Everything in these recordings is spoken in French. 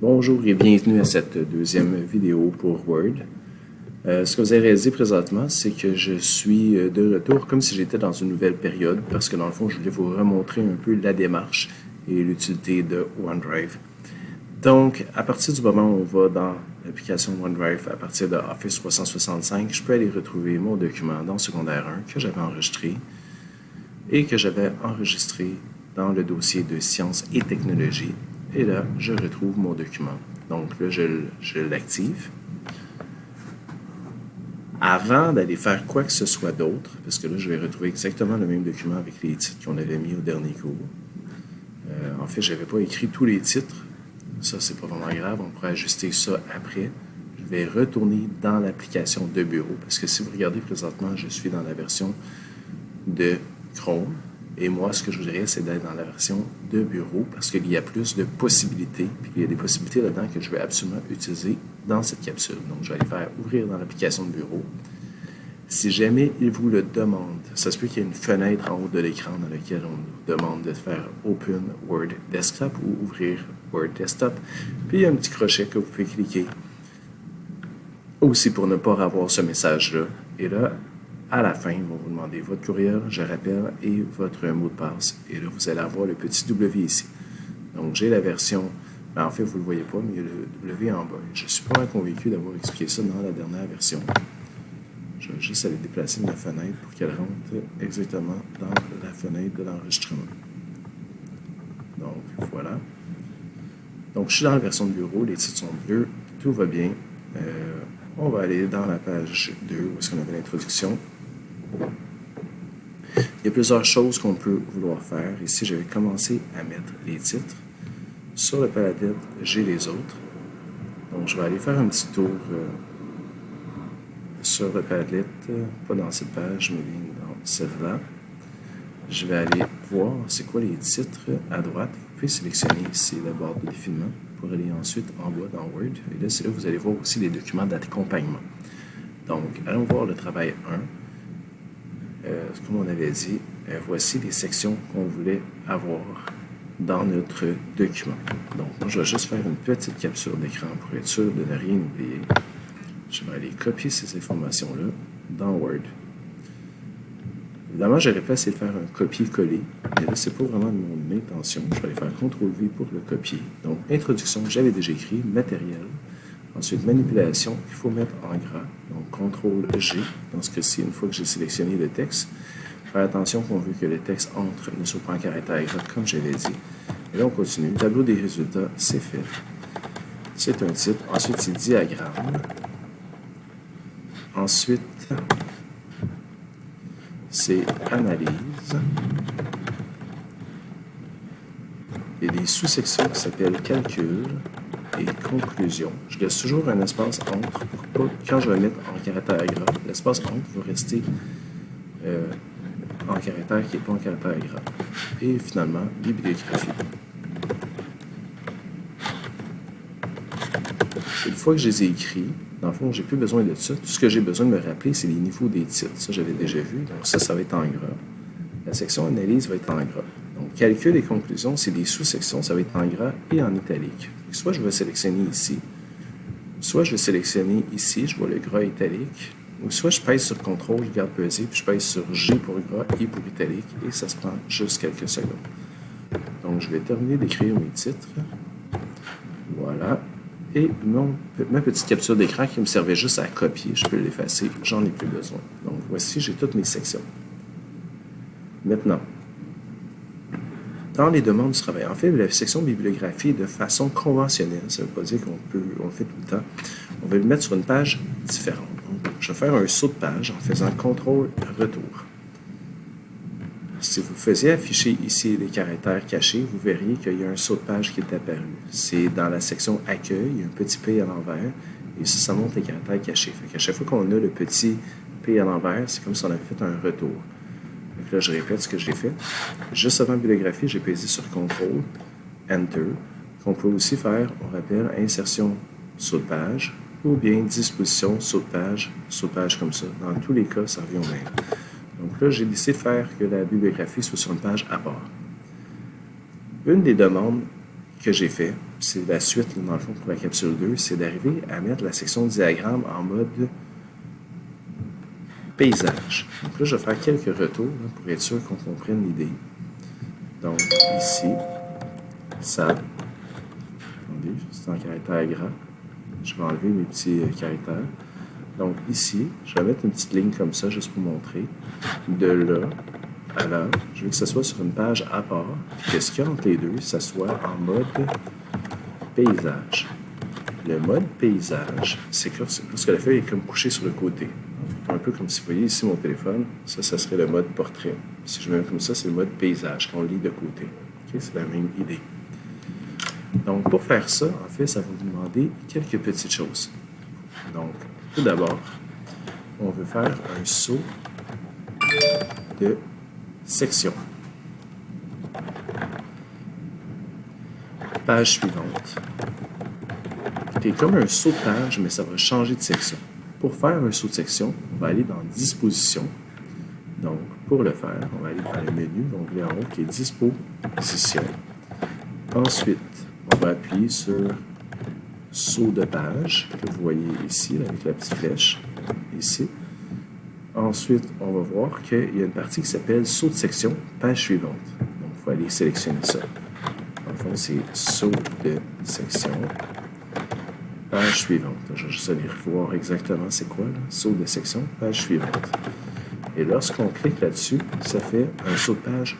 Bonjour et bienvenue à cette deuxième vidéo pour Word. Ce que vous avez réalisé présentement, c'est que je suis de retour comme si j'étais dans une nouvelle période parce que dans le fond, je voulais vous remontrer un peu la démarche et l'utilité de OneDrive. Donc, à partir du moment où on va dans l'application OneDrive, à partir de Office 365, je peux aller retrouver mon document dans secondaire 1 que j'avais enregistré et que j'avais enregistré dans le dossier de sciences et technologies. Et là, je retrouve mon document. Donc là, je l'active. Avant d'aller faire quoi que ce soit d'autre, parce que là, je vais retrouver exactement le même document avec les titres qu'on avait mis au dernier cours. En fait, je n'avais pas écrit tous les titres. Ça, c'est pas vraiment grave. On pourrait ajuster ça après. Je vais retourner dans l'application de bureau, parce que si vous regardez présentement, je suis dans la version de Chrome. Et moi, ce que je voudrais, c'est d'être dans la version de bureau parce qu'il y a plus de possibilités. Puis il y a des possibilités là-dedans que je vais absolument utiliser dans cette capsule. Donc, je vais aller faire ouvrir dans l'application de bureau. Si jamais il vous le demande, ça se peut qu'il y ait une fenêtre en haut de l'écran dans laquelle on nous demande de faire Open Word Desktop ou ouvrir Word Desktop. Puis il y a un petit crochet que vous pouvez cliquer aussi pour ne pas avoir ce message-là. Et là, à la fin, ils vont vous demander votre courriel, je rappelle, et votre mot de passe. Et là, vous allez avoir le petit W ici. Donc, j'ai la version, ben, en fait, vous ne le voyez pas, mais il y a le W en bas. Je suis pas convaincu d'avoir expliqué ça dans la dernière version. Je vais juste aller déplacer ma fenêtre pour qu'elle rentre exactement dans la fenêtre de l'enregistrement. Donc, voilà. Donc, je suis dans la version de bureau, les titres sont bleus, tout va bien. On va aller dans la page 2, où est-ce qu'on avait l'introduction. Il y a plusieurs choses qu'on peut vouloir faire. Ici, je vais commencer à mettre les titres. Sur le Padlet, j'ai les autres. Donc, je vais aller faire un petit tour sur le Padlet, pas dans cette page, mais bien dans celle-là. Je vais aller voir c'est quoi les titres à droite. Vous pouvez sélectionner ici la barre de défilement pour aller ensuite en bas dans Word. Et là, c'est là que vous allez voir aussi les documents d'accompagnement. Donc, allons voir le travail 1. Comme on avait dit, voici les sections qu'on voulait avoir dans notre document. Donc, moi, je vais juste faire une petite capture d'écran pour être sûr de ne rien oublier. Je vais aller copier ces informations-là dans Word. Évidemment, j'aurais pu essayer de faire un copier-coller, mais là, ce n'est pas vraiment mon intention. Je vais aller faire CTRL-V pour le copier. Donc, introduction, j'avais déjà écrit, matériel. Ensuite, manipulation, qu'il faut mettre en gras. Donc, CTRL-G, dans ce cas-ci, une fois que j'ai sélectionné le texte. Faire attention qu'on veut que le texte entre ne soit pas en caractère gras, comme j'avais dit. Et là, on continue. Tableau des résultats, c'est fait. C'est un titre. Ensuite, c'est diagramme. Ensuite, c'est analyse. Il y a des sous-sections qui s'appellent calcul et conclusion. Je laisse toujours un espace entre pour pas, quand je vais mettre en caractère gras, l'espace entre va rester en caractère qui n'est pas en caractère gras. Et finalement, bibliographie. Une fois que je les ai écrits, dans le fond, j'ai plus besoin de ça. Tout ce que j'ai besoin de me rappeler, c'est les niveaux des titres. Ça, j'avais déjà vu. Donc, ça va être en gras. La section analyse va être en gras. Donc, calcul et conclusion, c'est des sous-sections. Ça va être en gras et en italique. Soit je vais sélectionner ici, soit je vais sélectionner ici, je vois le gras italique, ou soit je pèse sur CTRL, je garde pesé, puis je pèse sur G pour gras et pour italique, et ça se prend juste quelques secondes. Donc, je vais terminer d'écrire mes titres. Voilà. Et ma petite capture d'écran qui me servait juste à copier, je peux l'effacer, j'en ai plus besoin. Donc, voici, j'ai toutes mes sections. Maintenant, dans les demandes du travail, en fait, la section bibliographie de façon conventionnelle, ça ne veut pas dire qu'on le fait tout le temps, on va le mettre sur une page différente. Donc, je vais faire un saut de page en faisant CTRL-Retour. Si vous faisiez afficher ici les caractères cachés, vous verriez qu'il y a un saut de page qui est apparu. C'est dans la section Accueil, il y a un petit P à l'envers, et ça montre les caractères cachés. Fait qu'à chaque fois qu'on a le petit P à l'envers, c'est comme si on avait fait un retour. Donc là, je répète ce que j'ai fait. Juste avant bibliographie, j'ai pesé sur CTRL, Enter, qu'on peut aussi faire, on rappelle, insertion, saut de page, ou bien disposition, saut de page comme ça. Dans tous les cas, ça revient au même. Donc là, j'ai décidé de faire que la bibliographie soit sur une page à part. Une des demandes que j'ai fait, c'est la suite, dans le fond, pour la capsule 2, c'est d'arriver à mettre la section diagramme en mode paysage. Donc là, je vais faire quelques retours là, pour être sûr qu'on comprenne l'idée. Donc, ici, ça, attendez, c'est en caractère gras. Je vais enlever mes petits caractères. Donc, ici, je vais mettre une petite ligne comme ça, juste pour montrer. De là à là, je veux que ce soit sur une page à part, que ce qu'il y a entre les deux, ça soit en mode paysage. Le mode paysage, c'est que lorsque la feuille est comme couchée sur le côté. Un peu comme si vous voyez ici mon téléphone, ça serait le mode portrait. Si je mets comme ça, c'est le mode paysage, qu'on lit de côté. Okay? C'est la même idée. Donc, pour faire ça, en fait, ça va vous demander quelques petites choses. Donc, tout d'abord, on veut faire un saut de section. Page suivante. C'est comme un saut de page, mais ça va changer de section. Pour faire un saut de section, on va aller dans Disposition. Donc, pour le faire, on va aller dans le menu, l'onglet en haut qui est Disposition. Ensuite, on va appuyer sur Saut de page, que vous voyez ici, là, avec la petite flèche, ici. Ensuite, on va voir qu'il y a une partie qui s'appelle Saut de section, page suivante. Donc, il faut aller sélectionner ça. En fond, c'est Saut de section, page suivante. Je vais juste aller voir exactement c'est quoi, là. Saut de section, page suivante. Et lorsqu'on clique là-dessus, ça fait un saut de page,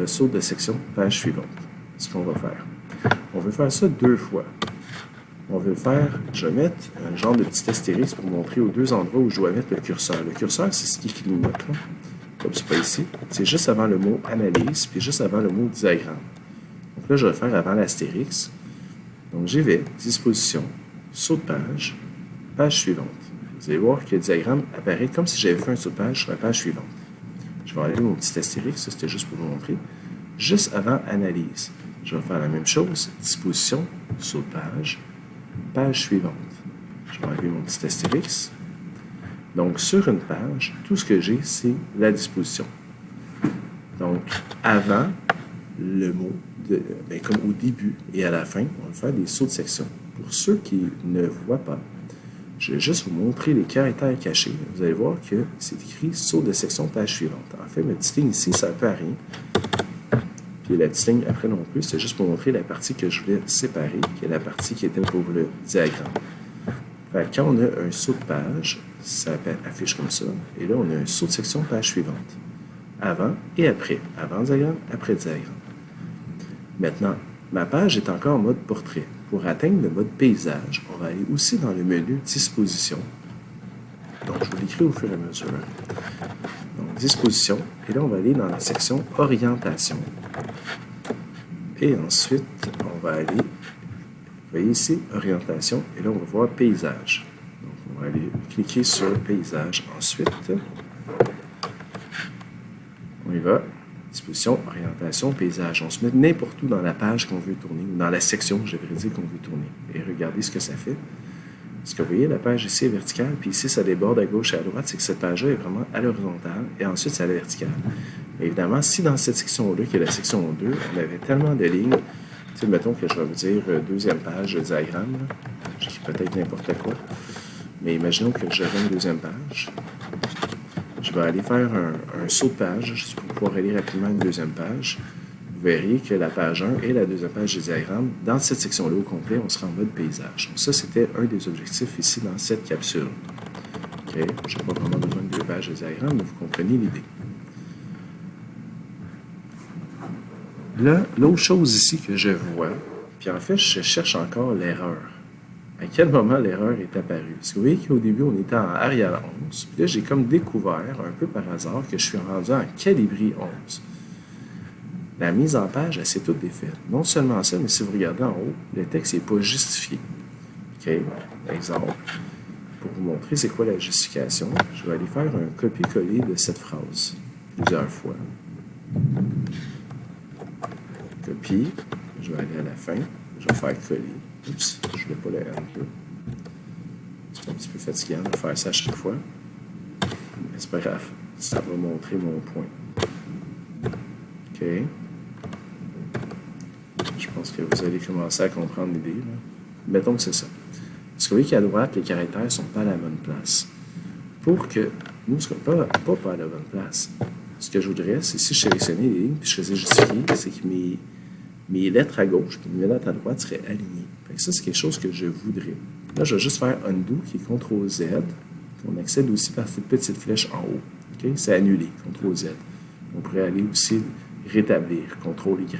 saut de section, page suivante. Ce qu'on va faire. On veut faire ça 2 fois. On veut le faire, je vais mettre un genre de petit astérisque pour montrer aux 2 endroits où je dois mettre le curseur. Le curseur, c'est ce qui clignote, là. Comme c'est pas ici. C'est juste avant le mot analyse, puis juste avant le mot diagramme. Donc là, je vais le faire avant l'astérix. Donc j'y vais, disposition, saut de page, page suivante. Vous allez voir que le diagramme apparaît comme si j'avais fait un saut de page sur la page suivante. Je vais enlever mon petit astérix, ça c'était juste pour vous montrer. Juste avant analyse. Je vais faire la même chose, disposition, saut de page, page suivante. Je vais enlever mon petit astérix. Donc, sur une page, tout ce que j'ai, c'est la disposition. Donc, avant le mot, comme au début et à la fin, on va faire des sauts de section. Pour ceux qui ne voient pas, je vais juste vous montrer les caractères cachés. Vous allez voir que c'est écrit saut de section, page suivante. En fait, ma petite ligne ici, ça ne peut à rien. Puis la petite ligne après non plus, c'est juste pour montrer la partie que je voulais séparer, qui est la partie qui était pour le diagramme. Fait que quand on a un saut de page, ça affiche comme ça. Et là, on a un saut de section, page suivante. Avant et après. Avant diagramme, après diagramme. Maintenant, ma page est encore en mode portrait. Pour atteindre le mode paysage, on va aller aussi dans le menu Disposition. Donc, je vais l'écrire au fur et à mesure. Donc, Disposition. Et là, on va aller dans la section Orientation. Et ensuite, on va aller, vous voyez ici, Orientation. Et là, on va voir Paysage. Donc, on va aller cliquer sur Paysage ensuite. On y va. Disposition, orientation, paysage. On se met n'importe où dans la page qu'on veut tourner, ou dans la section, je devrais dire, qu'on veut tourner. Et regardez ce que ça fait. Ce que vous voyez, la page ici est verticale, puis ici, ça déborde à gauche et à droite, c'est que cette page-là est vraiment à l'horizontale, et ensuite, c'est à la verticale. Mais évidemment, si dans cette section-là, qui est la section 2, on avait tellement de lignes, tu sais, mettons que je vais vous dire deuxième page de diagramme, là. Je dis peut-être n'importe quoi, mais imaginons que j'aurai une deuxième page. Je vais aller faire un saut de page, juste pour pouvoir aller rapidement à une deuxième page. Vous verriez que la page 1 et la deuxième page des diagrammes, dans cette section-là au complet, on sera en mode paysage. Donc ça, c'était un des objectifs ici dans cette capsule. OK? Je n'ai pas vraiment besoin de 2 pages de diagrammes, mais vous comprenez l'idée. Là, l'autre chose ici que je vois, puis en fait, je cherche encore l'erreur. À quel moment l'erreur est apparue? Parce que vous voyez qu'au début, on était en Arial 11. Puis là, j'ai comme découvert, un peu par hasard, que je suis rendu en Calibri 11. La mise en page, elle s'est toute défaite. Non seulement ça, mais si vous regardez en haut, le texte n'est pas justifié. OK? Exemple. Pour vous montrer c'est quoi la justification, je vais aller faire un copier-coller de cette phrase plusieurs fois. Copie. Je vais aller à la fin. Je vais faire coller. Oups, je ne voulais pas le Enter. C'est un petit peu fatigant de faire ça à chaque fois. Mais c'est pas grave. Ça va montrer mon point. OK. Je pense pense que vous allez commencer à comprendre l'idée. Mettons que c'est ça. Parce que vous voyez qu'à droite, les caractères ne sont pas à la bonne place. Pour que nous ne soyons pas à la bonne place, ce que je voudrais, c'est si je sélectionnais les lignes puis je faisais justifier, c'est que mes lettres à gauche puis mes lettres à droite seraient alignées. Fait que ça, c'est quelque chose que je voudrais. Là, je vais juste faire Undo, qui est CTRL-Z, qu'on accède aussi par cette petite flèche en haut. Okay? C'est annulé, CTRL-Z. On pourrait aller aussi rétablir, CTRL-Y.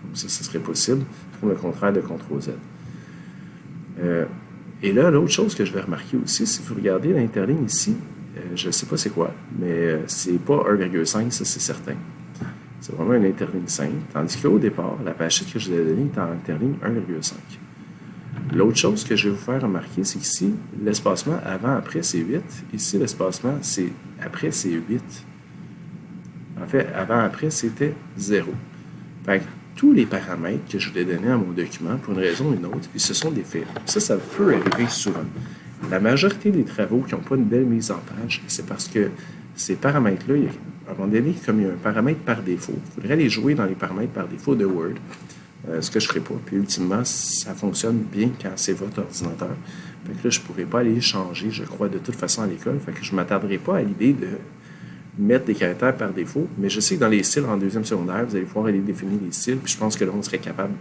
Donc ça serait possible, pour le contraire de CTRL-Z. Et là, l'autre chose que je vais remarquer aussi, si vous regardez l'interligne ici, je ne sais pas c'est quoi, mais c'est pas 1,5, ça c'est certain. C'est vraiment une interligne simple, tandis qu'au départ, la page que je vous ai donnée est en interligne 1,5. L'autre chose que je vais vous faire remarquer, c'est qu'ici, l'espacement avant-après, c'est 8. Ici, l'espacement après, c'est 8. En fait, avant-après, c'était 0. Fait que tous les paramètres que je voulais donner à mon document, pour une raison ou une autre, ils se sont défaits. Ça peut arriver souvent. La majorité des travaux qui n'ont pas une belle mise en page, c'est parce que ces paramètres-là, à un moment donné, comme il y a un paramètre par défaut, il faudrait les jouer dans les paramètres par défaut de Word, ce que je ne ferai pas. Puis ultimement, ça fonctionne bien quand c'est votre ordinateur. Fait que là, je ne pourrais pas aller les changer, je crois, de toute façon à l'école. Fait que je ne m'attarderai pas à l'idée de mettre des caractères par défaut, mais je sais que dans les styles en deuxième secondaire, vous allez pouvoir aller définir les styles, puis je pense que là, on serait capable.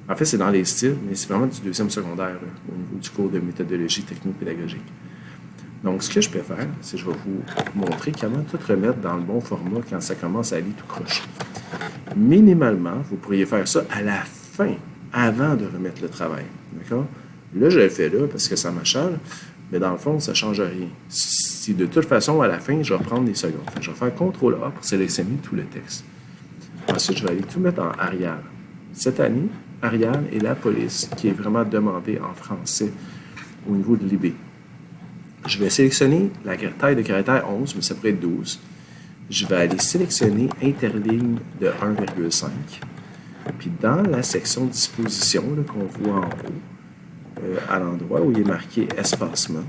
En fait, c'est dans les styles, mais c'est vraiment du deuxième secondaire, là, au niveau du cours de méthodologie technique-pédagogique. Donc, ce que je peux faire, c'est que je vais vous montrer comment tout remettre dans le bon format quand ça commence à aller tout croche. Minimalement, vous pourriez faire ça à la fin, avant de remettre le travail. D'accord? Là, je le fais là parce que ça m'achale, mais dans le fond, ça ne change rien. Si de toute façon, à la fin, je vais prendre des secondes. Je vais faire CTRL-A pour sélectionner tout le texte. Ensuite, je vais aller tout mettre en Arial. Cette année, Arial est la police qui est vraiment demandée en français au niveau de l'IB. Je vais sélectionner la taille de caractère 11, mais ça pourrait être 12. Je vais aller sélectionner interligne de 1,5. Puis dans la section disposition qu'on voit en haut, à l'endroit où il est marqué espacement,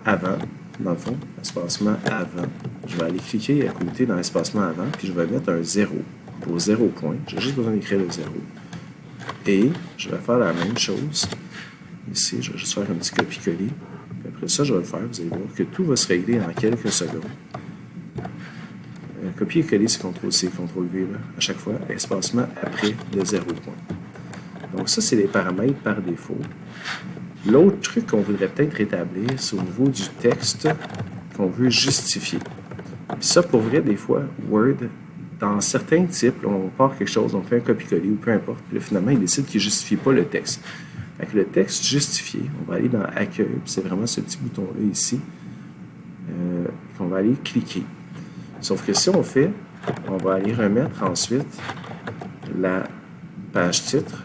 avant, dans le fond, espacement avant, je vais aller cliquer à côté dans l'espacement avant, puis je vais mettre un 0 pour 0 point. J'ai juste besoin d'écrire le 0. Et je vais faire la même chose. Ici, je vais juste faire un petit copier-coller. Puis après ça, je vais le faire. Vous allez voir que tout va se régler en quelques secondes. Copier-coller, c'est CTRL-C, CTRL-V, à chaque fois. Espacement après le 0 point. Donc ça, c'est les paramètres par défaut. L'autre truc qu'on voudrait peut-être rétablir, c'est au niveau du texte qu'on veut justifier. Puis ça, pour vrai, des fois, Word, dans certains types, là, on part quelque chose, on fait un copier-coller ou peu importe, puis là, finalement, il décide qu'il ne justifie pas le texte. Avec le texte justifié, on va aller dans Accueil, puis c'est vraiment ce petit bouton-là ici, qu'on va aller cliquer. Sauf que si on fait, on va aller remettre ensuite la page titre,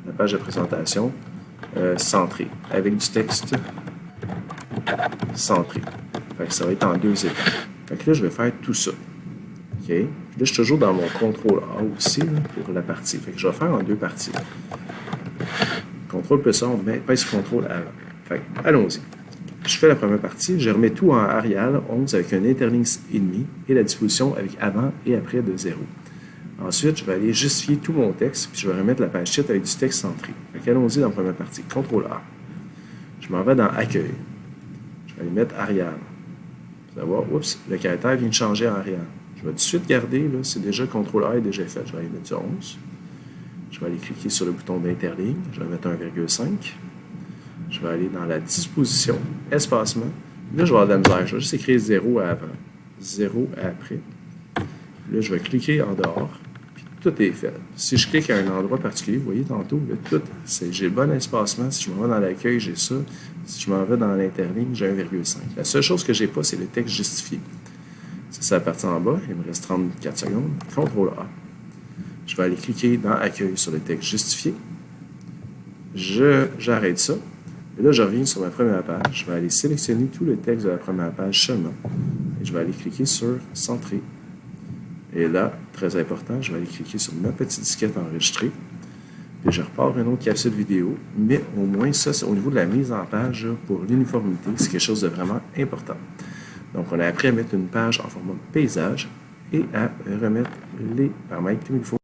la page de présentation, centrée, avec du texte centré. Fait que ça va être en 2 étapes. Fait que là, je vais faire tout ça. OK? Puis là, je suis toujours dans mon CTRL-A aussi là, pour la partie. Fait que je vais faire en 2 parties. CTRL plus A, on pèse CTRL avant. Fait que, allons-y. Je fais la première partie, je remets tout en Arial 11 avec un interligne et demi et la disposition avec avant et après de 0. Ensuite, je vais aller justifier tout mon texte, puis je vais remettre la page titre avec du texte centré. Fait allons-y dans la première partie. CTRL-A. Je m'en vais dans Accueil. Je vais aller mettre Arial. Vous allez voir, oups, le caractère vient de changer en Arial. Je vais tout de suite garder, là, c'est déjà CTRL-A est déjà fait. Je vais aller mettre du 11. Je vais aller cliquer sur le bouton d'interligne. Je vais mettre 1,5. Je vais aller dans la disposition, espacement. Là, je vais avoir de la misère. Je vais juste écrire 0 avant, 0 après. Là, je vais cliquer en dehors, puis tout est fait. Si je clique à un endroit particulier, vous voyez tantôt, j'ai le bon espacement. Si je m'en vais dans l'accueil, j'ai ça. Si je m'en vais dans l'interligne, j'ai 1,5. La seule chose que je n'ai pas, c'est le texte justifié. Ça, c'est la partie en bas. Il me reste 34 secondes. CTRL-A. Je vais aller cliquer dans Accueil sur le texte justifié. J'arrête ça. Et là, je reviens sur ma première page. Je vais aller sélectionner tout le texte de la première page seulement. Et je vais aller cliquer sur Centrer. Et là, très important, je vais aller cliquer sur ma petite disquette enregistrée. Puis je repars une autre capsule vidéo. Mais au moins, ça, c'est au niveau de la mise en page, pour l'uniformité, c'est quelque chose de vraiment important. Donc, on a appris à mettre une page en format paysage et à remettre les paramètres comme il faut.